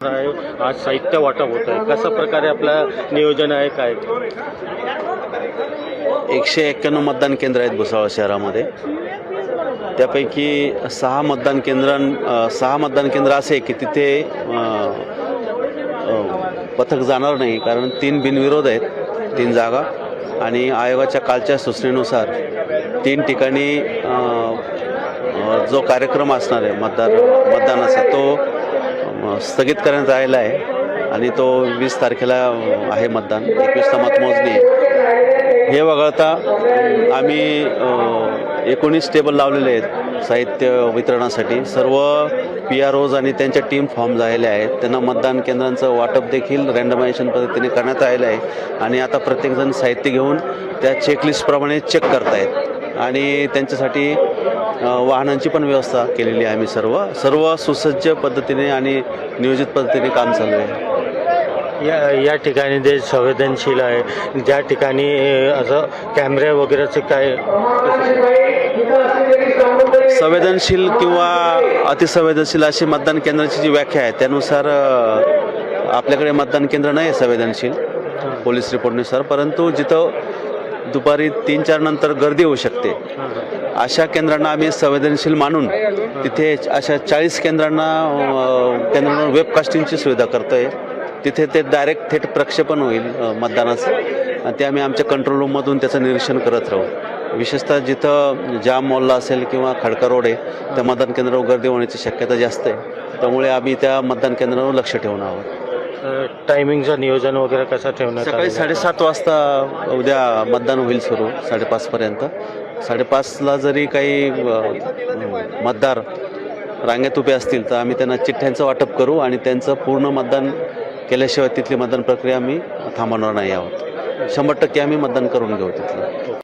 आहे. आज साहित्य वाटप होत आहे. कशा प्रकारे आपलं नियोजन आहे काय? 191 मतदान केंद्र आहेत भुसावळ शहरामध्ये. त्यापैकी 6 मतदान केंद्र असे की तिथे पथक जाणार नाही, कारण 3 बिनविरोध आहेत, 3 जागा. आणि आयोगाच्या कालच्या सूचनेनुसार 3 ठिकाणी जो कार्यक्रम असणार आहे मतदानाचा तो स्थगित करण्यात आलेला आहे आणि तो 20 तारखेला आहे मतदान. 21ला मतमोजणी आहे. हे वगळता आम्ही 19 टेबल लावलेले आहेत साहित्य वितरणासाठी. सर्व PROज आणि त्यांच्या टीम फॉर्म झालेले आहेत. त्यांना मतदान केंद्रांचं वाटप देखील रँडमायझेशन पद्धतीने करण्यात आलेलं आहे आणि आता प्रत्येकजण साहित्य घेऊन त्या चेकलिस्टप्रमाणे चेक करतायत आणि त्यांच्यासाठी वाहनांची पण व्यवस्था केलेली आहे. आम्ही सर्व सुसज्ज पद्धतीने आणि नियोजित पद्धतीने काम चालू आहे. या ठिकाणी जे संवेदनशील आहे, ज्या ठिकाणी असं कॅमेरे वगैरेचे काय संवेदनशील किंवा अतिसंवेदनशील अशी मतदान केंद्राची जी व्याख्या आहे त्यानुसार आपल्याकडे मतदान केंद्र नाही आहे संवेदनशील पोलीस रिपोर्टनुसार. परंतु जिथं दुपारी 3-4 नंतर गर्दी होऊ शकते अशा केंद्रांना आम्ही संवेदनशील मानून तिथे अशा 40 केंद्रांवर वेबकास्टिंगची सुविधा करतो आहे. तिथे ते डायरेक्ट थेट प्रक्षेपण होईल मतदानाचं आणि ते आम्ही आमच्या कंट्रोल रूममधून त्याचं निरीक्षण करत राहू. विशेषतः जिथं जाम मॉलला असेल किंवा खडका रोड आहे त्या मतदान केंद्रावर गर्दी होण्याची शक्यता जास्त आहे. त्यामुळे आम्ही त्या मतदान केंद्रावर लक्ष ठेवून आहोत. टायमिंगचं नियोजन वगैरे कसं ठेवण्यात सकाळी 7:30 वाजता उद्या मतदान होईल सुरू 5:30पर्यंत. 5:30ला जरी काही मतदार रांगेत उभे असतील तर आम्ही त्यांना चिठ्ठ्यांचं वाटप करू आणि त्यांचं पूर्ण मतदान केल्याशिवाय तिथली मतदान प्रक्रिया आम्ही थांबवणार नाही आहोत. 100% आम्ही मतदान करून घेऊ तिथलं.